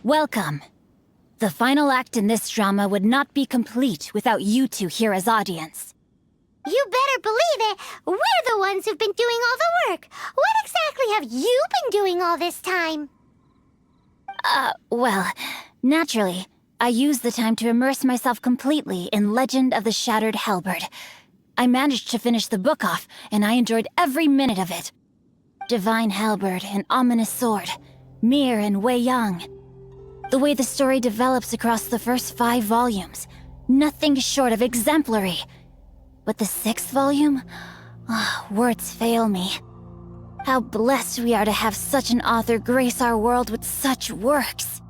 Welcome. The final act in this drama would not be complete without you two here as audience. You better believe it! We're the ones who've been doing all the work! What exactly have you been doing all this time? Well, naturally, I used the time to immerse myself completely in Legend of the Shattered Halberd. I managed to finish the book off, and I enjoyed every minute of it. Divine Halberd, an ominous sword. Mir and Wei Yang. The way the story develops across the first 5 volumes, nothing short of exemplary. But the 6th volume? Words fail me. How blessed we are to have such an author grace our world with such works.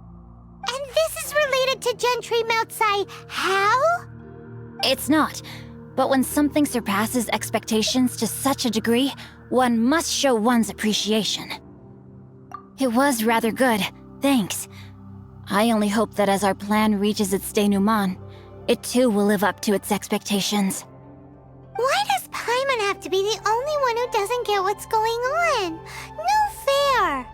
And this is related to Gentry Meltsai how? It's not. But when something surpasses expectations to such a degree, one must show one's appreciation. It was rather good, thanks. I only hope that as our plan reaches its denouement, it too will live up to its expectations. Why does Paimon have to be the only one who doesn't get what's going on? No fair!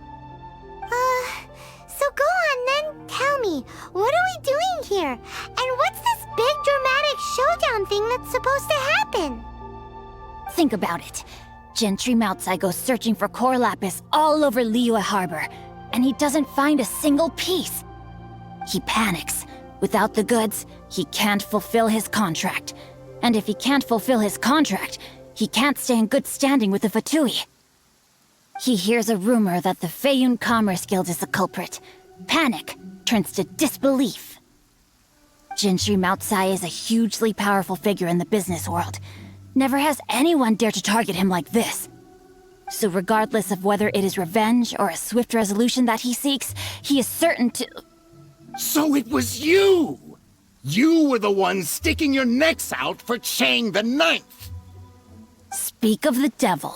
So go on then, tell me, what are we doing here? And what's this big dramatic showdown thing that's supposed to happen? Think about it. Gentry Meltsai goes searching for core lapis all over Liyue Harbor, and he doesn't find a single piece. He panics. Without the goods, he can't fulfill his contract. And if he can't fulfill his contract, he can't stay in good standing with the Fatui. He hears a rumor that the Feiyun Commerce Guild is the culprit. Panic turns to disbelief. Gentry Meltsai is a hugely powerful figure in the business world. Never has anyone dared to target him like this. So regardless of whether it is revenge or a swift resolution that he seeks, he is certain to... So it was you! You were the one sticking your necks out for Chang the Ninth! Speak of the devil.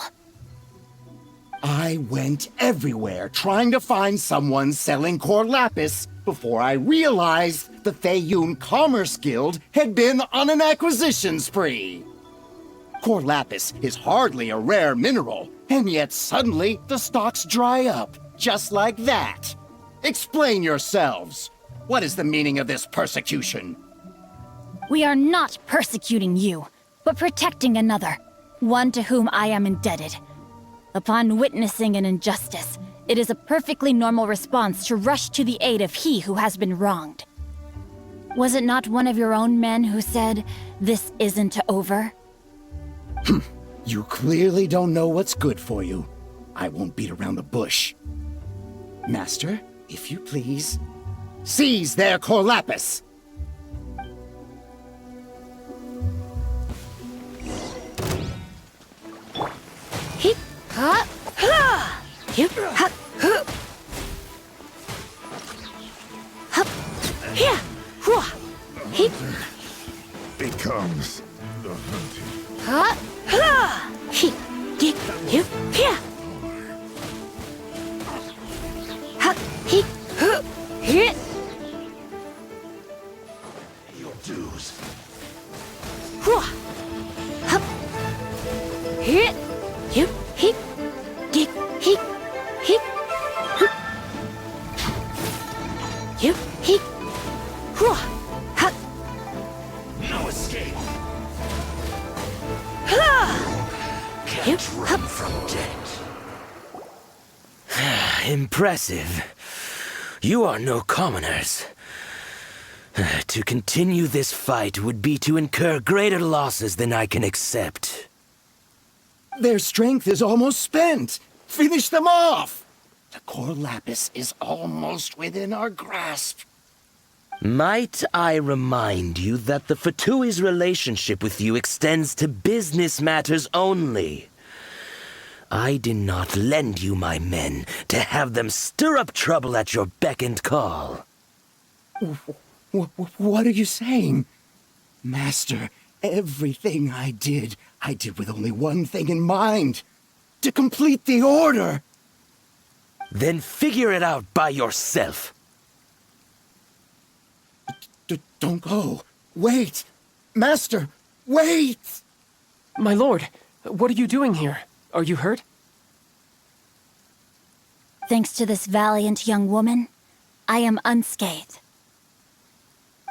I went everywhere trying to find someone selling core lapis before I realized the Feiyun Commerce Guild had been on an acquisition spree. Core lapis is hardly a rare mineral, and yet suddenly the stocks dry up, just like that. Explain yourselves. What is the meaning of this persecution? We are not persecuting you, but protecting another, one to whom I am indebted. Upon witnessing an injustice, it is a perfectly normal response to rush to the aid of he who has been wronged. Was it not one of your own men who said, "This isn't over"? You clearly don't know what's good for you. I won't beat around the bush. Master, if you please, seize their core lapis! Hip, ha, ha! Hip, ha, ha! Hup, here, hua, hip, becomes the hunting. ha, ha! Hip, hip, hip, here! Ha, hip, ha, here! Your dues. Hua, hup, here, hip, hip, dick, hip, hip, hup, hip, hip, hua, hup, No escape. hip, hup. From death. Impressive. You are no commoners. To continue this fight would be to incur greater losses than I can accept. Their strength is almost spent. Finish them off! The core lapis is almost within our grasp. Might I remind you that the Fatui's relationship with you extends to business matters only? I did not lend you my men to have them stir up trouble at your beck and call. What are you saying? Master, everything I did with only one thing in mind. To complete the order. Then figure it out by yourself. Don't go. Wait. Master, wait! My lord, what are you doing here? Are you hurt? Thanks to this valiant young woman, I am unscathed.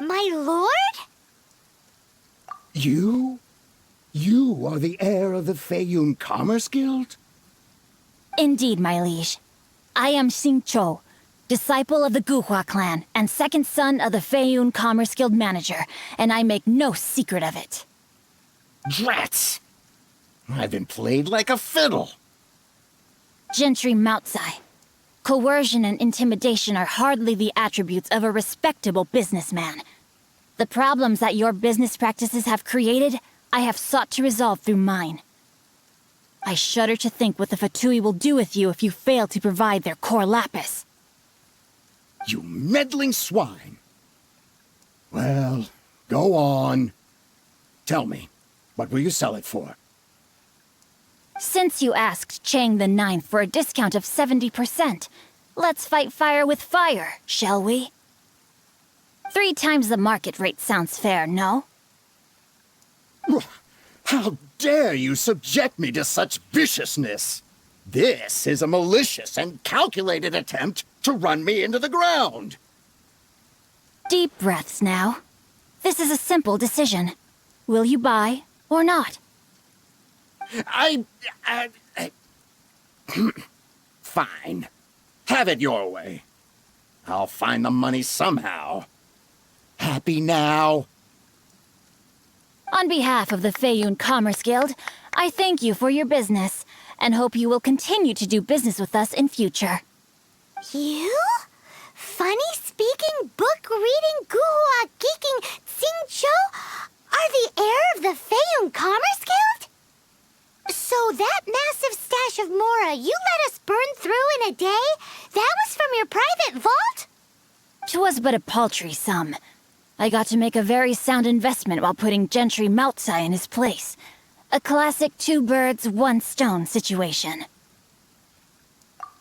My lord? You? You are the heir of the Feiyun Commerce Guild? Indeed, my liege. I am Xingqiu, disciple of the Guhua clan and second son of the Feiyun Commerce Guild manager, and I make no secret of it. Drats! I've been played like a fiddle. Gentry Moutsai. Coercion and intimidation are hardly the attributes of a respectable businessman. The problems that your business practices have created, I have sought to resolve through mine. I shudder to think what the Fatui will do with you if you fail to provide their core lapis. You meddling swine. Well, go on. Tell me, what will you sell it for? Since you asked Chang the Ninth for a discount of 70%, let's fight fire with fire, shall we? 3 times the market rate sounds fair, no? How dare you subject me to such viciousness? This is a malicious and calculated attempt to run me into the ground. Deep breaths now. This is a simple decision. Will you buy or not? Fine. Have it your way. I'll find the money somehow. Happy now? On behalf of the Feiyun Commerce Guild, I thank you for your business, and hope you will continue to do business with us in future. You? Funny-speaking, book-reading, guhua geeking Xingqiu are the heir of the Feiyun Commerce Guild? So that massive stash of Mora you let us burn through in a day, that was from your private vault? 'Twas but a paltry sum. I got to make a very sound investment while putting Gentry Moutsai in his place. A classic 2 birds, 1 stone situation.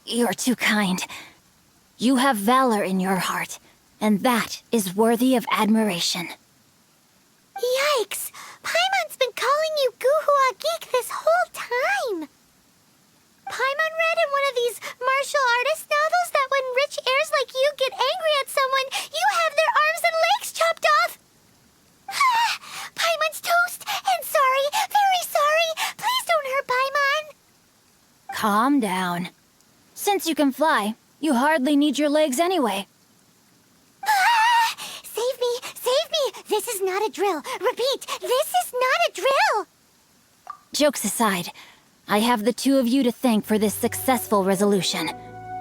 You're too kind. You have valor in your heart, and that is worthy of admiration. Yikes! Paimon's been calling you Guhua Geek this whole time! Paimon read in one of these martial artist novels that when rich heirs like you get angry at someone, you have their arms and legs chopped off! Paimon's toast! And sorry, very sorry! Please don't hurt Paimon! Calm down. Since you can fly, you hardly need your legs anyway. Save me! Save me! This is not a drill! Repeat, this is not a drill! Jokes aside, I have the 2 of you to thank for this successful resolution.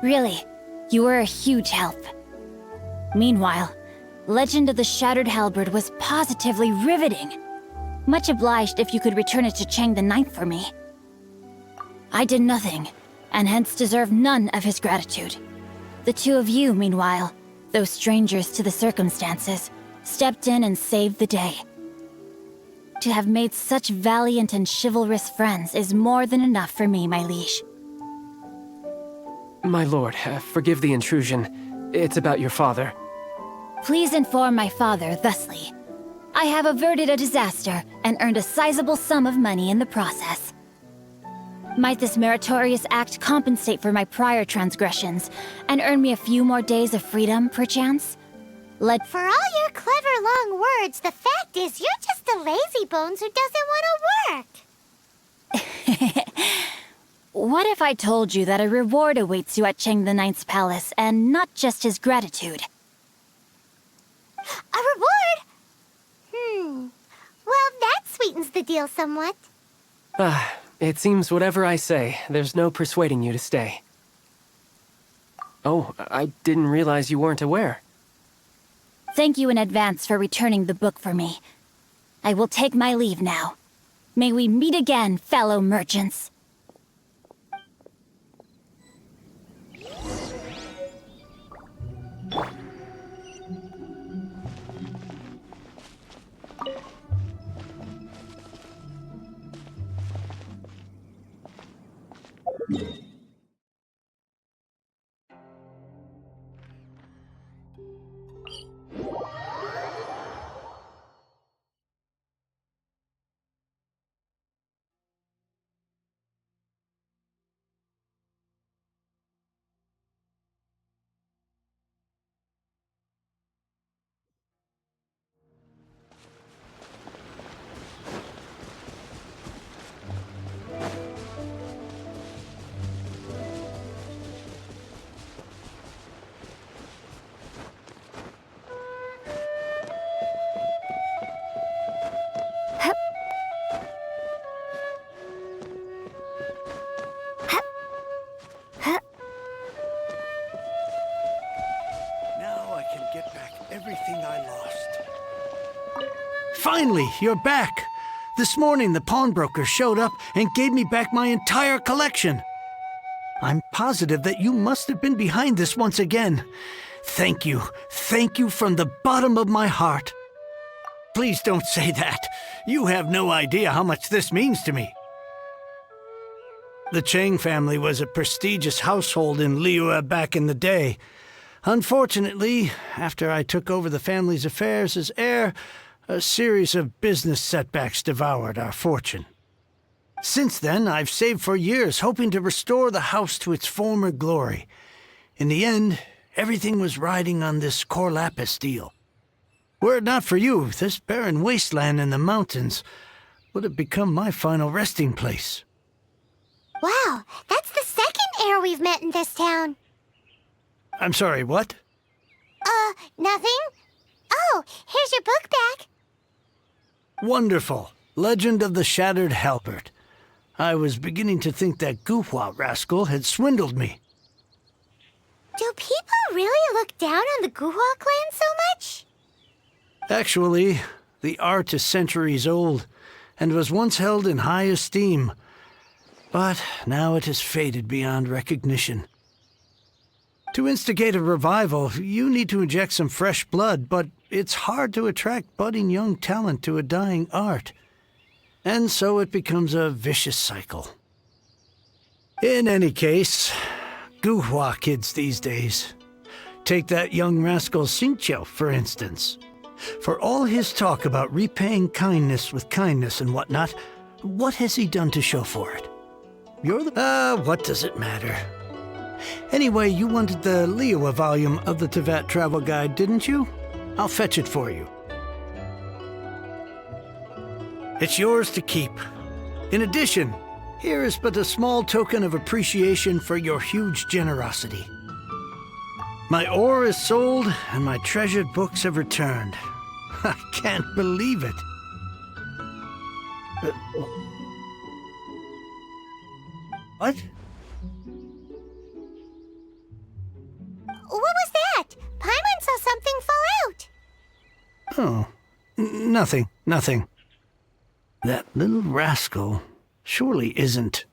Really, you were a huge help. Meanwhile, Legend of the Shattered Halberd was positively riveting. Much obliged if you could return it to Chang the Ninth for me. I did nothing, and hence deserve none of his gratitude. The 2 of you, meanwhile, though strangers to the circumstances, stepped in and saved the day. To have made such valiant and chivalrous friends is more than enough for me, my liege. My lord, forgive the intrusion. It's about your father. Please inform my father thusly. I have averted a disaster and earned a sizable sum of money in the process. Might this meritorious act compensate for my prior transgressions and earn me a few more days of freedom, perchance? For all your clever long words, the fact is you're just a lazy bones who doesn't want to work. What if I told you that a reward awaits you at Chang the Ninth's palace, and not just his gratitude? A reward? Well, that sweetens the deal somewhat. It seems whatever I say, there's no persuading you to stay. Oh, I didn't realize you weren't aware. Thank you in advance for returning the book for me. I will take my leave now. May we meet again, fellow merchants. Finally, you're back. This morning, the pawnbroker showed up and gave me back my entire collection. I'm positive that you must have been behind this once again. Thank you. Thank you from the bottom of my heart. Please don't say that. You have no idea how much this means to me. The Chang family was a prestigious household in Liyue back in the day. Unfortunately, after I took over the family's affairs as heir, a series of business setbacks devoured our fortune. Since then, I've saved for years, hoping to restore the house to its former glory. In the end, everything was riding on this core lapis deal. Were it not for you, this barren wasteland in the mountains would have become my final resting place. Wow, that's the second heir we've met in this town. I'm sorry, what? Nothing? Oh, here's your book back. Wonderful. Legend of the Shattered Halberd. I was beginning to think that Guhua rascal had swindled me. Do people really look down on the Guhua clan so much? Actually, the art is centuries old, and was once held in high esteem. But now it has faded beyond recognition. To instigate a revival, you need to inject some fresh blood, but it's hard to attract budding young talent to a dying art. And so it becomes a vicious cycle. In any case, Guhua kids these days. Take that young rascal Xingqiu, for instance. For all his talk about repaying kindness with kindness and whatnot, what has he done to show for it? You're the... what does it matter? Anyway, you wanted the Liyue volume of the Teyvat travel guide, didn't you? I'll fetch it for you. It's yours to keep. In addition, here is but a small token of appreciation for your huge generosity. My ore is sold, and my treasured books have returned. I can't believe it. What? What was that? Paimon saw something fall out. Oh, nothing. That little rascal surely isn't...